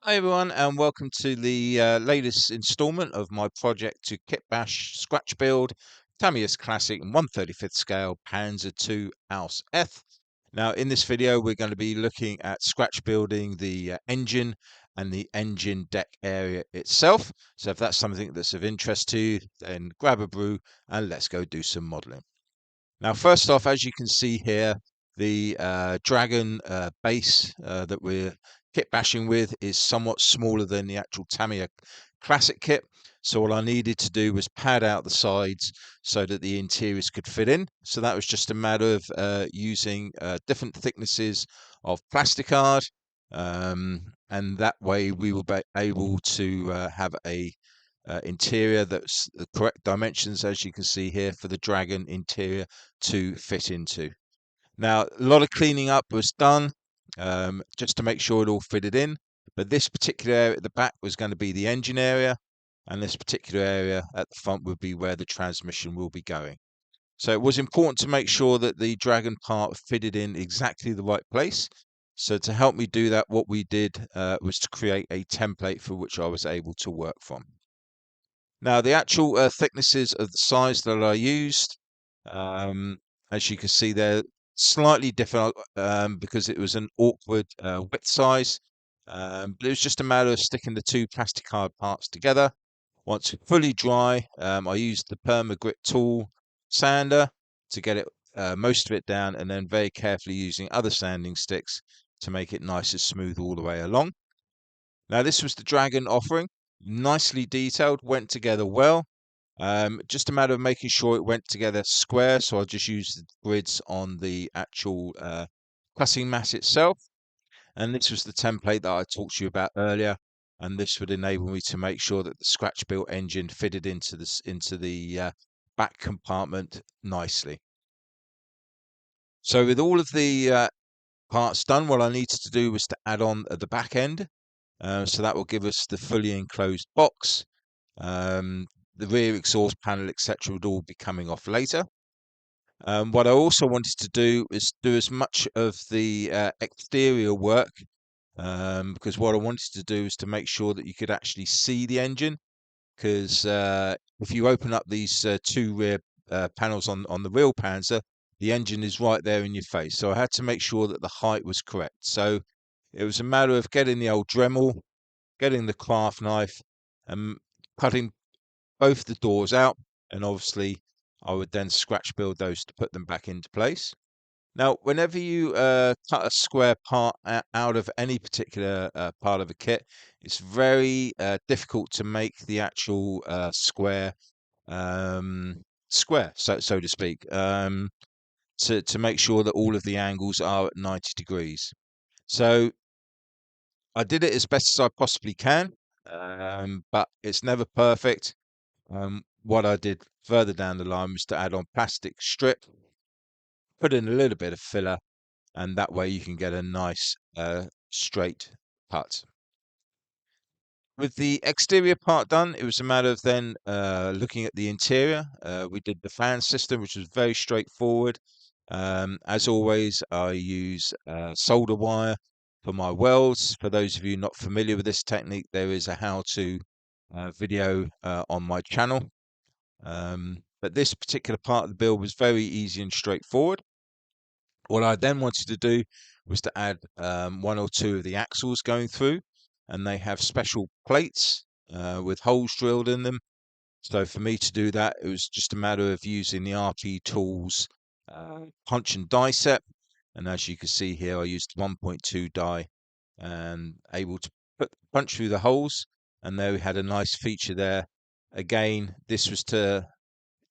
Hi everyone, and welcome to the latest instalment of my project to KITBASH scratch build Tamiya's classic 1/35th scale Panzer II Ausf. Now, in this video, we're going to be looking at scratch building the engine and the engine deck area itself. So, if that's something that's of interest to you, then grab a brew and let's go do some modeling. Now, first off, as you can see here, the Dragon base that we're kit bashing with is somewhat smaller than the actual Tamiya classic kit. So all I needed to do was pad out the sides so that the interiors could fit in. So that was just a matter of using different thicknesses of plasticard. And that way we will be able to have a interior that's the correct dimensions, as you can see here, for the Dragon interior to fit into. Now, a lot of cleaning up was done just to make sure it all fitted in. But this particular area at the back was going to be the engine area, and this particular area at the front would be where the transmission will be going. So it was important to make sure that the Dragon part fitted in exactly the right place. So to help me do that, what we did was to create a template for which I was able to work from. Now, the actual thicknesses of the size that I used, um, as you can see, they're slightly different because it was an awkward width size. But it was just a matter of sticking the two plastic card parts together. Once fully dry, I used the Perma Grit tool sander to get it most of it down, and then very carefully using other sanding sticks to make it nice and smooth all the way along. Now, this was the Dragon offering, nicely detailed, went together well. Just a matter of making sure it went together square, so I'll just use the grids on the actual cutting mat itself. And this was the template that I talked to you about earlier, and this would enable me to make sure that the scratch built engine fitted into the back compartment nicely. So with all of the parts done, what I needed to do was to add on at the back end. So that will give us the fully enclosed box. The rear exhaust panel, etc., would all be coming off later. What I also wanted to do is do as much of the exterior work because what I wanted to do is to make sure that you could actually see the engine. Because if you open up these two rear panels on the real Panzer, the engine is right there in your face. So I had to make sure that the height was correct. So it was a matter of getting the old Dremel, getting the craft knife, and cutting both the doors out, and obviously I would then scratch build those to put them back into place. Now, whenever you cut a square part out of any particular part of a kit, it's very difficult to make the actual square square, so to speak, to make sure that all of the angles are at 90 degrees. So I did it as best as I possibly can, but it's never perfect. What I did further down the line was to add on plastic strip, put in a little bit of filler, and that way you can get a nice straight cut. With the exterior part done, it was a matter of then looking at the interior. We did the fan system, which was very straightforward. As always, I use solder wire for my welds. For those of you not familiar with this technique, there is a how-to video on my channel. But this particular part of the build was very easy and straightforward. What I then wanted to do was to add one or two of the axles going through, and they have special plates with holes drilled in them. So for me to do that, it was just a matter of using the RP Tools punch and die set. And as you can see here, I used 1.2 die and able to punch through the holes. And there we had a nice feature there. Again, this was to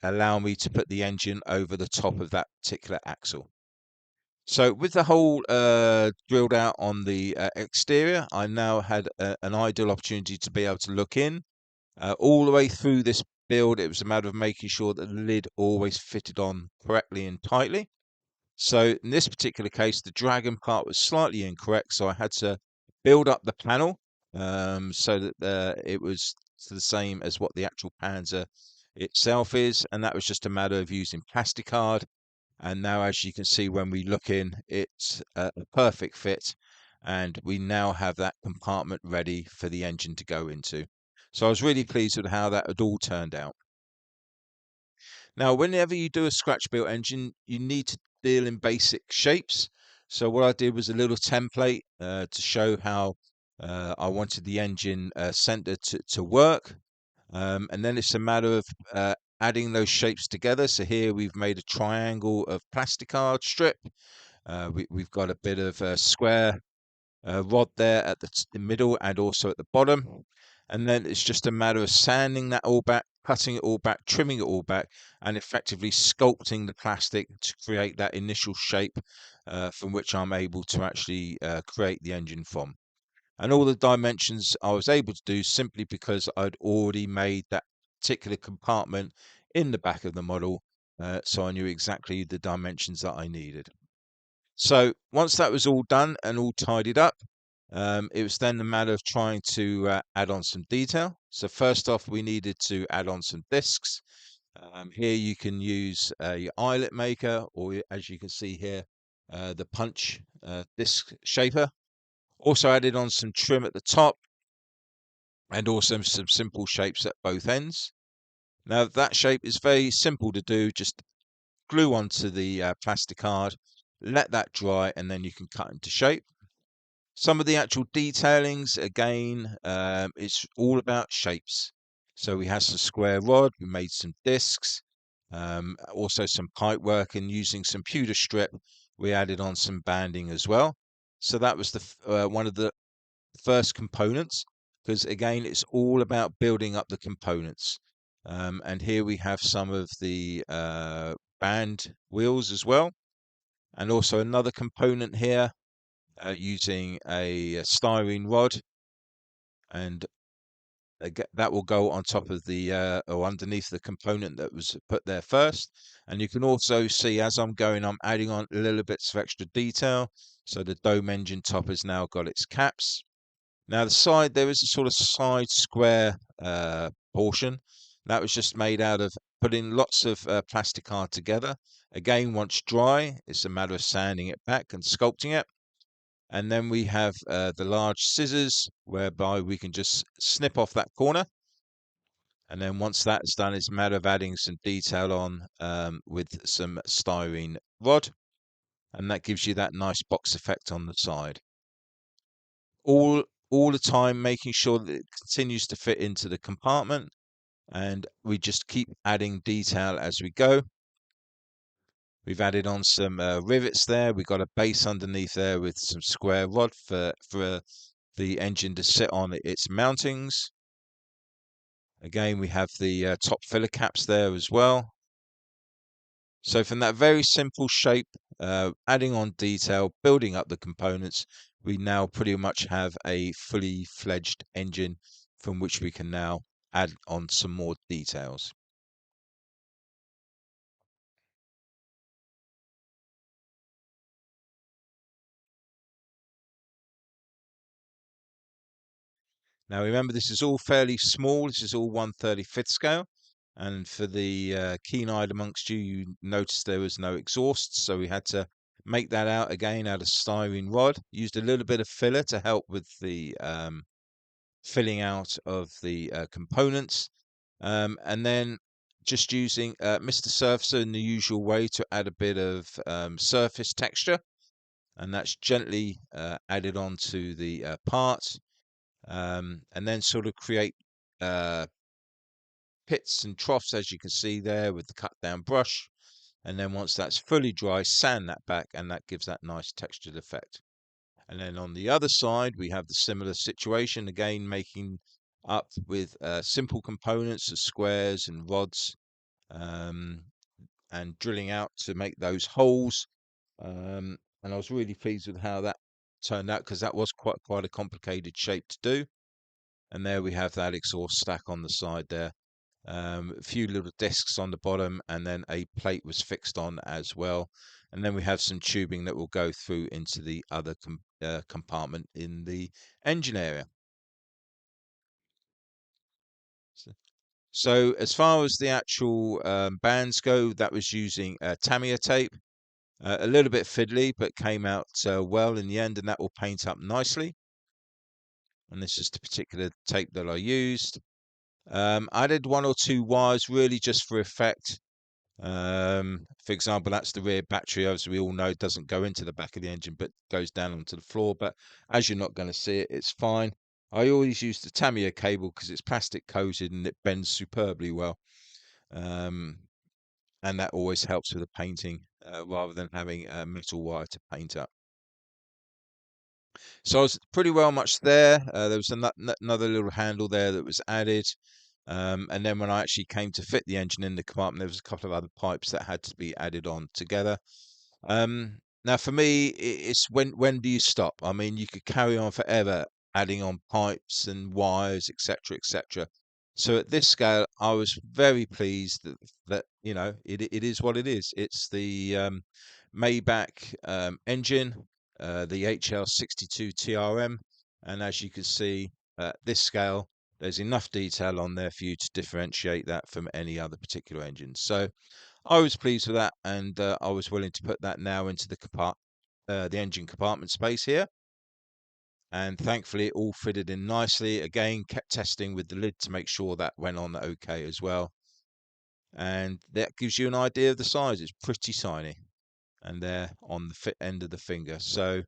allow me to put the engine over the top of that particular axle. So with the hole drilled out on the exterior, I now had an ideal opportunity to be able to look in. All the way through this build, it was a matter of making sure that the lid always fitted on correctly and tightly. So in this particular case, the Dragon part was slightly incorrect, so I had to build up the panel so that it was the same as what the actual Panzer itself is, and that was just a matter of using plasticard. And now, as you can see, when we look in, it's a perfect fit. and we now have that compartment ready for the engine to go into. So I was really pleased with how that had all turned out. Now, whenever you do a scratch built engine, you need to deal in basic shapes. So what I did was a little template to show how I wanted the engine center to work. And then it's a matter of adding those shapes together. So here we've made a triangle of plasticard strip. We've got a bit of a square rod there at the middle and also at the bottom. And then it's just a matter of sanding that all back, cutting it all back, trimming it all back, and effectively sculpting the plastic to create that initial shape from which I'm able to actually create the engine from. And all the dimensions I was able to do simply because I'd already made that particular compartment in the back of the model, so I knew exactly the dimensions that I needed. So once that was all done and all tidied up, it was then a matter of trying to add on some detail. So first off, we needed to add on some discs. Here you can use your eyelet maker, or as you can see here, the punch disc shaper. Also added on some trim at the top and also some simple shapes at both ends. Now that shape is very simple to do, just glue onto the plastic card, let that dry, and then you can cut into shape. Some of the actual detailings, again, it's all about shapes. So we have some square rod, we made some discs, also some pipe work, and using some pewter strip, we added on some banding as well. So that was one of the first components, because again, it's all about building up the components. And here we have some of the band wheels as well, and also another component here using a styrene rod, and that will go on top of the or underneath the component that was put there first. And you can also see as I'm going, I'm adding on little bits of extra detail. So the dome engine top has now got its caps. Now the side, there is a sort of side square portion that was just made out of putting lots of plastic art together. Again, once dry, it's a matter of sanding it back and sculpting it. And then we have the large scissors, whereby we can just snip off that corner. And then once that's done, it's a matter of adding some detail on with some styrene rod. And that gives you that nice box effect on the side. All the time making sure that it continues to fit into the compartment, and we just keep adding detail as we go. We've added on some rivets there. We've got a base underneath there with some square rod for the engine to sit on its mountings. Again, we have the top filler caps there as well. So from that very simple shape, adding on detail, building up the components, we now pretty much have a fully fledged engine from which we can now add on some more details. Now remember, this is all fairly small. This is all 1/35th scale. And for the keen-eyed amongst you, you noticed there was no exhaust. So we had to make that out again out of styrene rod. Used a little bit of filler to help with the filling out of the components. And then just using Mr. Surfacer in the usual way to add a bit of surface texture. And that's gently added onto the part. And then sort of create pits and troughs, as you can see there with the cut down brush. And then once that's fully dry, sand that back, and that gives that nice textured effect. And then on the other side, we have the similar situation, again, making up with simple components of squares and rods, and drilling out to make those holes. And I was really pleased with how that turned out, because that was quite a complicated shape to do. And there we have that exhaust stack on the side there. A few little discs on the bottom, and then a plate was fixed on as well. And then we have some tubing that will go through into the other compartment in the engine area. So as far as the actual bands go, that was using Tamiya tape. A little bit fiddly, but came out well in the end, and that will paint up nicely. And this is the particular tape that I used. I added one or two wires really just for effect. For example, that's the rear battery, as we all know, doesn't go into the back of the engine, but goes down onto the floor. But as you're not going to see it, it's fine. I always use the Tamiya cable because it's plastic coated and it bends superbly well. Um, and that always helps with the painting rather than having a metal wire to paint up. So I was pretty well much there. There was another little handle there that was added. And then when I actually came to fit the engine in the compartment, there was a couple of other pipes that had to be added on together. Now for me, it's when do you stop? I mean, you could carry on forever adding on pipes and wires, etc., etc. So at this scale, I was very pleased that it is what it is. It's the Maybach engine, the HL62 TRM, and as you can see at this scale, there's enough detail on there for you to differentiate that from any other particular engine. So I was pleased with that, and I was willing to put that now into the engine compartment space here. And thankfully, it all fitted in nicely. Again, kept testing with the lid to make sure that went on okay as well. And that gives you an idea of the size. It's pretty tiny, and there on the fit end of the finger. So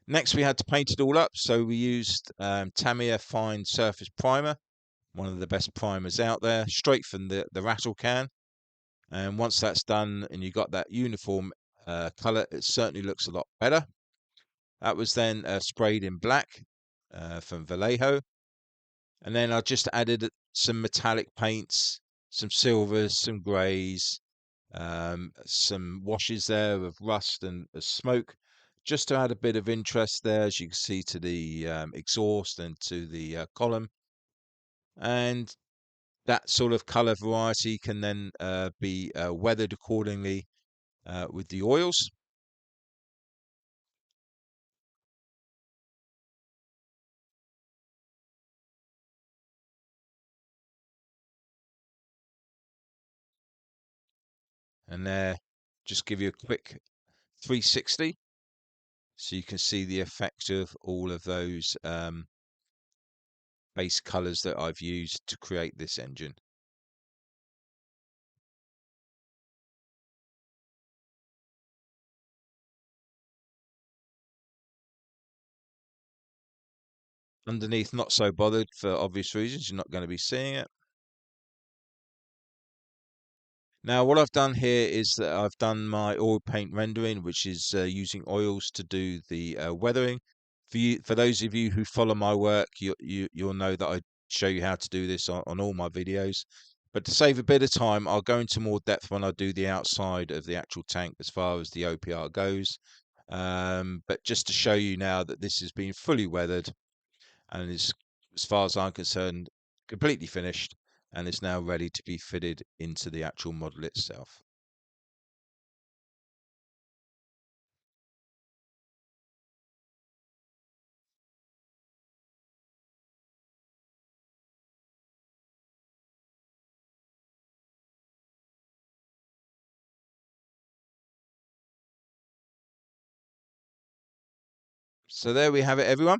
next, we had to paint it all up. So we used Tamiya Fine Surface Primer, one of the best primers out there, straight from the rattle can. And once that's done and you got that uniform color, it certainly looks a lot better. That was then sprayed in black from Vallejo. And then I just added some metallic paints, some silvers, some greys, some washes there of rust and smoke, just to add a bit of interest there, as you can see, to the exhaust and to the column. And that sort of color variety can then be weathered accordingly with the oils. And there, just give you a quick 360 so you can see the effect of all of those base colors that I've used to create this engine. Underneath, not so bothered for obvious reasons. You're not going to be seeing it. Now, what I've done here is that I've done my oil paint rendering, which is using oils to do the weathering. For those of you who follow my work, you'll know that I show you how to do this on all my videos. But to save a bit of time, I'll go into more depth when I do the outside of the actual tank as far as the OPR goes. But just to show you now that this has been fully weathered and is, as far as I'm concerned, completely finished and is now ready to be fitted into the actual model itself. So there we have it, everyone.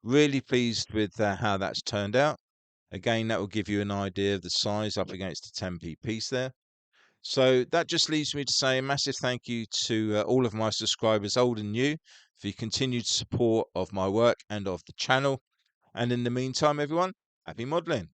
Really pleased with how that's turned out. Again, that will give you an idea of the size up against a 10p piece there. So that just leaves me to say a massive thank you to all of my subscribers, old and new, for your continued support of my work and of the channel. And in the meantime, everyone, happy modeling.